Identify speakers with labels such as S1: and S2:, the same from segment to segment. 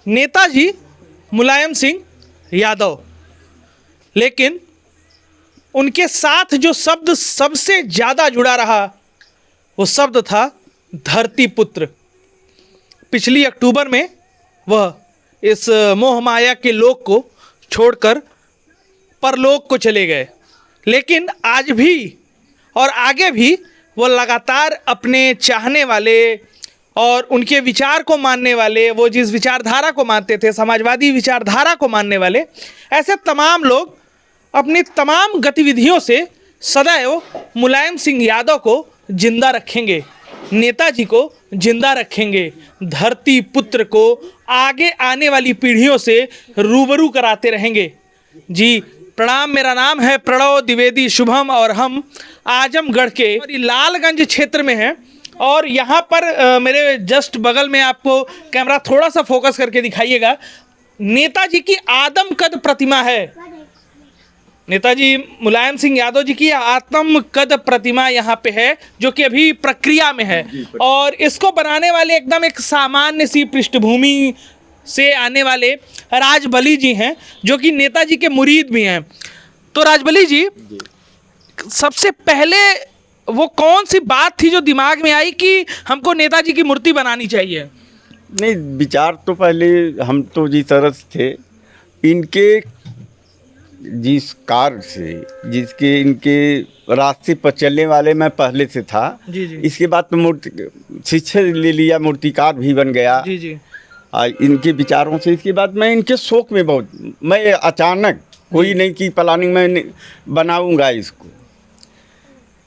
S1: नेताजी मुलायम सिंह यादव, लेकिन उनके साथ जो शब्द सबसे ज़्यादा जुड़ा रहा वो शब्द था धरती पुत्र। पिछली अक्टूबर में वह इस मोह माया के लोक को छोड़कर परलोक को चले गए, लेकिन आज भी और आगे भी वो लगातार अपने चाहने वाले और उनके विचार को मानने वाले, वो जिस विचारधारा को मानते थे, समाजवादी विचारधारा को मानने वाले, ऐसे तमाम लोग अपनी तमाम गतिविधियों से सदैव मुलायम सिंह यादव को जिंदा रखेंगे, नेताजी को जिंदा रखेंगे, धरती पुत्र को आगे आने वाली पीढ़ियों से रूबरू कराते रहेंगे। जी प्रणाम, मेरा नाम है प्रणव द्विवेदी शुभम और हम आजमगढ़ के लालगंज क्षेत्र में हैं और यहाँ पर मेरे जस्ट बगल में आपको कैमरा थोड़ा सा फोकस करके दिखाइएगा, नेताजी की आदमकद प्रतिमा है। नेताजी मुलायम सिंह यादव जी की आत्मकद प्रतिमा यहाँ पे है जो कि अभी प्रक्रिया में है और इसको बनाने वाले एकदम एक सामान्य सी पृष्ठभूमि से आने वाले राजबली जी हैं जो कि नेताजी के मुरीद भी हैं। तो राजबली जी, सबसे पहले वो कौन सी बात थी जो दिमाग में आई कि हमको नेताजी की मूर्ति बनानी चाहिए?
S2: नहीं, विचार तो पहले हम तो जिस तरह थे, इनके जिस कार से जिसके इनके रास्ते पर चलने वाले मैं पहले से था।
S1: जी जी।
S2: इसके बाद तो मूर्ति शिक्षा ले लिया, मूर्तिकार भी बन गया।
S1: जी जी।
S2: इनके विचारों से इसके बाद मैं इनके शौक में बहुत, मैं अचानक कोई नहीं की प्लानिंग में बनाऊंगा इसको।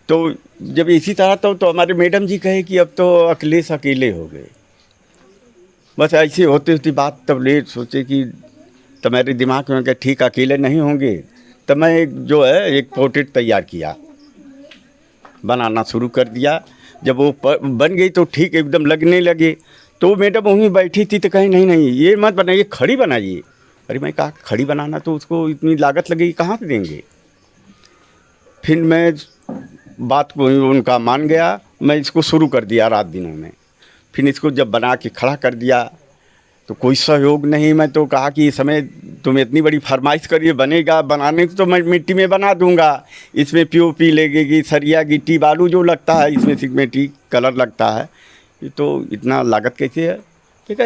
S2: तो जब इसी तरह तो हमारे मैडम जी कहे कि अब तो अखिलेश अकेले हो गए। बस ऐसे होते होती बात तब ले सोचे कि तो मेरे दिमाग में कि ठीक अकेले नहीं होंगे। तो मैं एक पोर्ट्रेट तैयार किया, बनाना शुरू कर दिया। जब वो बन गई तो ठीक एकदम लगने लगे। तो मैडम वहीं बैठी थी तो कहीं नहीं ये मत बनाइए, खड़ी बनाइए। अरे मैं कहा खड़ी बनाना तो उसको इतनी लागत लगेगी, कहाँ से देंगे। फिर मैं बात को उनका मान गया, मैं इसको शुरू कर दिया रात दिनों में। फिर इसको जब बना के खड़ा कर दिया तो कोई सहयोग नहीं। मैं तो कहा कि इस समय तुम इतनी बड़ी फरमाइश करिए, बनेगा, बनाने को तो मैं मिट्टी में बना दूंगा। इसमें पीओपी लगेगी, सरिया गिट्टी बालू जो लगता है, इसमें सिगमेटिक कलर लगता है, ये तो इतना लागत कैसे है।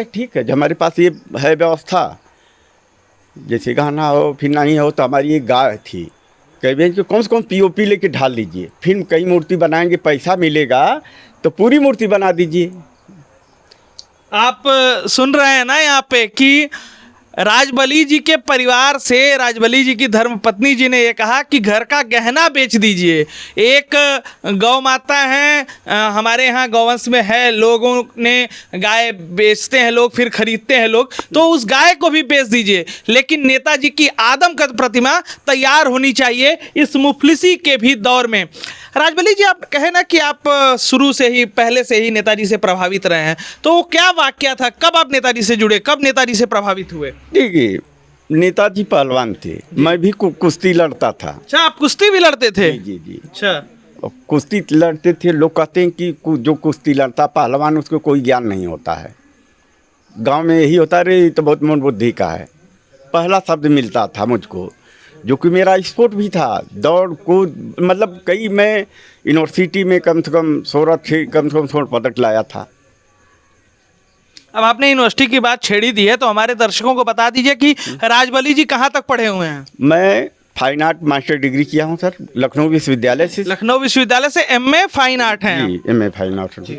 S2: ठीक है, जब हमारे पास ये है व्यवस्था, जैसे गाना हो फिर नहीं हो। तो हमारी एक गाय थी, कह कि कौन से कौन पीओपी लेके ढाल लीजिए, फिर कई मूर्ति बनाएंगे, पैसा मिलेगा तो पूरी मूर्ति बना दीजिए।
S1: आप सुन रहे हैं ना यहाँ पे कि राजबली जी के परिवार से राजबली जी की धर्मपत्नी जी ने ये कहा कि घर का गहना बेच दीजिए। एक गौ माता है, हमारे यहाँ गौवंश में है, लोगों ने गाय बेचते हैं लोग, फिर खरीदते हैं लोग, तो उस गाय को भी बेच दीजिए, लेकिन नेताजी की आदमकद प्रतिमा तैयार होनी चाहिए इस मुफलिसी के भी दौर में। राजबली जी, आप कहे ना कि आप शुरू से ही, पहले से ही नेताजी से प्रभावित रहे हैं, तो वो क्या वाकया था, कब आप नेताजी से जुड़े, कब नेताजी से प्रभावित हुए?
S2: देखिए, नेताजी पहलवान थे, मैं भी कुश्ती लड़ता था।
S1: अच्छा, आप कुश्ती भी लड़ते थे?
S2: जी जी।
S1: अच्छा,
S2: कुश्ती लड़ते थे। लोग कहते हैं कि जो कुश्ती लड़ता पहलवान उसको कोई ज्ञान नहीं होता है। गांव में यही होता रही तो बहुत मन बुद्धि का है। पहला शब्द मिलता था मुझको, जो कि मेरा स्पोर्ट भी था, दौड़ कूद, मतलब मैं यूनिवर्सिटी में कम से कम 16 स्वर्ण पदक लाया था।
S1: अब आपने यूनिवर्सिटी की बात छेड़ी दी है तो हमारे दर्शकों को बता दीजिए कि राजबली जी कहाँ तक पढ़े हुए हैं?
S2: मैं फाइन आर्ट मास्टर डिग्री किया हूँ सर, लखनऊ विश्वविद्यालय से।
S1: लखनऊ विश्वविद्यालय से एमए फाइन आर्ट हैं?
S2: जी, एमए फाइन आर्ट।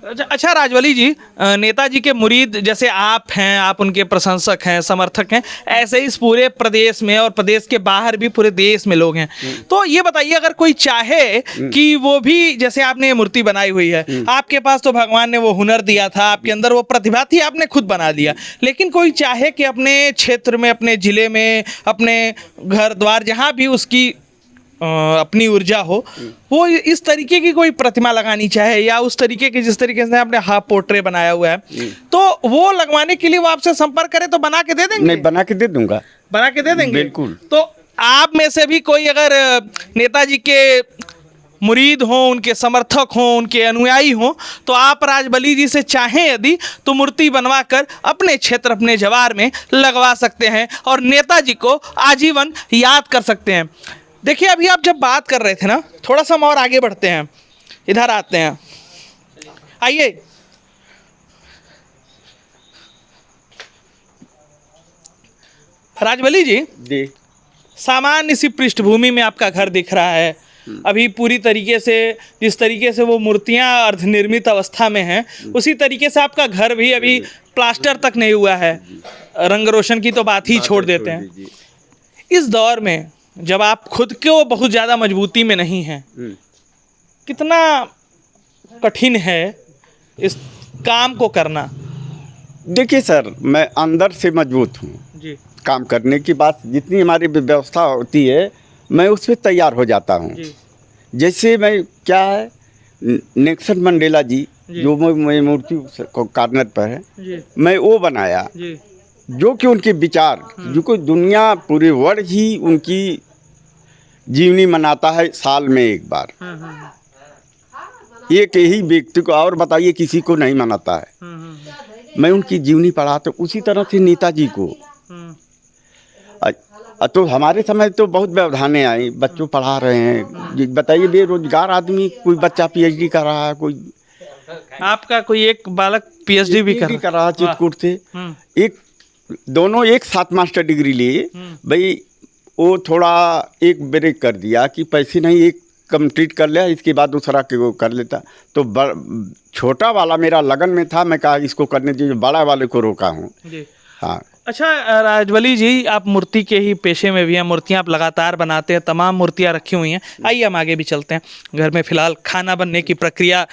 S1: अच्छा राजबली जी, नेताजी के मुरीद जैसे आप हैं, आप उनके प्रशंसक हैं, समर्थक हैं, ऐसे ही इस पूरे प्रदेश में और प्रदेश के बाहर भी पूरे देश में लोग हैं। तो ये बताइए, अगर कोई चाहे कि वो भी, जैसे आपने ये मूर्ति बनाई हुई है, आपके पास तो भगवान ने वो हुनर दिया था, आपके अंदर वो प्रतिभा थी, आपने खुद बना दिया, लेकिन कोई चाहे कि अपने क्षेत्र में, अपने ज़िले में, अपने घर द्वार जहाँ भी उसकी अपनी ऊर्जा हो, वो इस तरीके की कोई प्रतिमा लगानी चाहे या उस तरीके की जिस तरीके से आपने हाफ पोर्ट्रेट बनाया हुआ है, तो वो लगवाने के लिए वो आपसे संपर्क करे तो बना के दे देंगे?
S2: नहीं, बना के दे दूंगा।
S1: बना के दे देंगे?
S2: बिल्कुल।
S1: तो आप में से भी कोई अगर नेताजी के मुरीद हों, उनके समर्थक हों, उनके अनुयायी हों, तो आप राजबली जी से चाहें यदि तो मूर्ति बनवा कर अपने क्षेत्र, अपने जवार में लगवा सकते हैं और नेताजी को आजीवन याद कर सकते हैं। देखिए, अभी आप जब बात कर रहे थे ना, थोड़ा सा हम और आगे बढ़ते हैं, इधर आते हैं, आइए। राजबली जी, सामान्य सी पृष्ठभूमि में आपका घर दिख रहा है। अभी पूरी तरीके से, जिस तरीके से वो मूर्तियां अर्धनिर्मित अवस्था में हैं, उसी तरीके से आपका घर भी अभी प्लास्टर तक नहीं हुआ है। रंग रोशन की तो बात ही छोड़ देते हैं। इस दौर में जब आप खुद को बहुत ज़्यादा मजबूती में नहीं हैं, कितना कठिन है इस काम को करना?
S2: देखिए सर, मैं अंदर से मजबूत हूँ
S1: जी
S2: काम करने की बात, जितनी हमारी व्यवस्था होती है मैं उस पर तैयार हो जाता हूँ।
S1: जी
S2: जैसे मैं क्या है, नेल्सन मंडेला जी जो मैं मूर्ति कार्नर पर है,
S1: जी
S2: मैं वो बनाया,
S1: जी
S2: जो कि उनके विचार, जो कि दुनिया पूरे वर्ल्ड ही उनकी जीवनी मनाता है साल में एक बार। एक ही व्यक्ति को, और बताइए किसी को नहीं मनाता है। मैं उनकी जीवनी पढ़ा, तो उसी तरह से नेताजी को तो हमारे समय तो बहुत व्यवधानें आई, बच्चों पढ़ा रहे हैं। बताइए, बेरोजगार आदमी, कोई बच्चा पीएचडी कर रहा है, कोई
S1: आपका कोई एक बालक पीएचडी भी कर
S2: रहा है चित्रकूट से। एक दोनों एक साथ मास्टर डिग्री लिए। भाई वो थोड़ा एक ब्रेक कर दिया कि पैसे नहीं, एक कंप्लीट कर लिया, इसके बाद दूसरा के वो कर लेता। तो छोटा वाला मेरा लगन में था, मैं कहा इसको करने दीजिए, बड़ा वाले को रोका हूँ। हाँ।
S1: अच्छा राजबली जी, आप मूर्ति के ही पेशे में भी हैं, मूर्तियाँ आप लगातार बनाते हैं, तमाम मूर्तियाँ रखी हुई हैं। आइए हम आगे भी चलते हैं। घर में फ़िलहाल खाना बनने की प्रक्रिया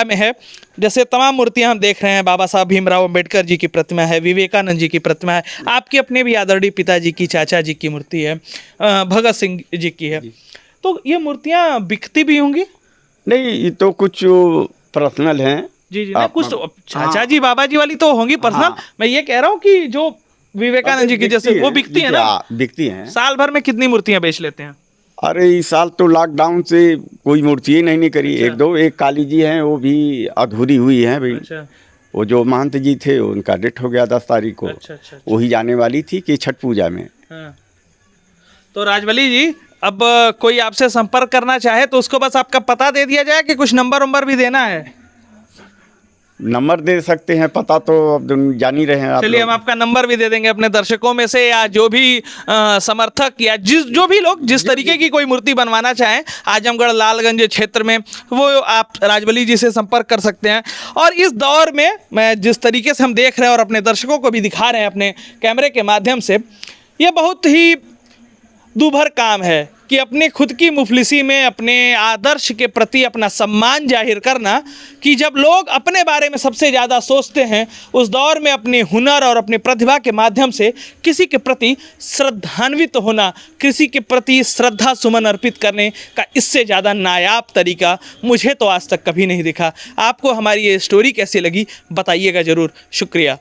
S1: में है। जैसे तमाम मूर्तियाँ हम देख रहे हैं, बाबा साहब भीमराव अंबेडकर जी की प्रतिमा है, विवेकानंद जी की प्रतिमा है, आपके अपने भी आदरणीय पिताजी की, चाचा जी की मूर्ति है, भगत सिंह जी की है। तो ये मूर्तियाँ बिकती भी होंगी?
S2: नहीं, ये तो कुछ पर्सनल हैं।
S1: जी नहीं, कुछ तो चाचा जी बाबा जी वाली तो होंगी पर्सनल। मैं ये कह रहा हूँ कि जो विवेकानंद जी की जैसे वो बिकती है ना?
S2: बिकती हैं।
S1: साल भर में कितनी मूर्तियाँ बेच लेते हैं?
S2: अरे इस साल तो लॉकडाउन से कोई मूर्ति ही नहीं करी। अच्छा। एक काली जी हैं, वो भी अधूरी हुई हैं भाई। अच्छा। वो जो महंत जी थे उनका डेथ हो गया 10 तारीख को। अच्छा। वही जाने वाली थी कि छठ पूजा में।
S1: हाँ। तो राजबली जी, अब कोई आपसे संपर्क करना चाहे तो उसको बस आपका पता दे दिया जाए कि कुछ नंबर भी देना है?
S2: नंबर दे सकते हैं, पता तो अब जान ही रहे हैं।
S1: चलिए हम आपका नंबर भी दे देंगे अपने दर्शकों में से, या जो भी समर्थक या जो भी लोग जिस तरीके की कोई मूर्ति बनवाना चाहें आजमगढ़ लालगंज क्षेत्र में, वो आप राजबली जी से संपर्क कर सकते हैं। और इस दौर में मैं जिस तरीके से हम देख रहे हैं और अपने दर्शकों को भी दिखा रहे हैं अपने कैमरे के माध्यम से, ये बहुत ही दूभर काम है कि अपने खुद की मुफलिसी में अपने आदर्श के प्रति अपना सम्मान जाहिर करना, कि जब लोग अपने बारे में सबसे ज़्यादा सोचते हैं, उस दौर में अपने हुनर और अपने प्रतिभा के माध्यम से किसी के प्रति श्रद्धान्वित होना, किसी के प्रति श्रद्धा सुमन अर्पित करने का इससे ज़्यादा नायाब तरीका मुझे तो आज तक कभी नहीं दिखा। आपको हमारी ये स्टोरी कैसी लगी बताइएगा ज़रूर। शुक्रिया।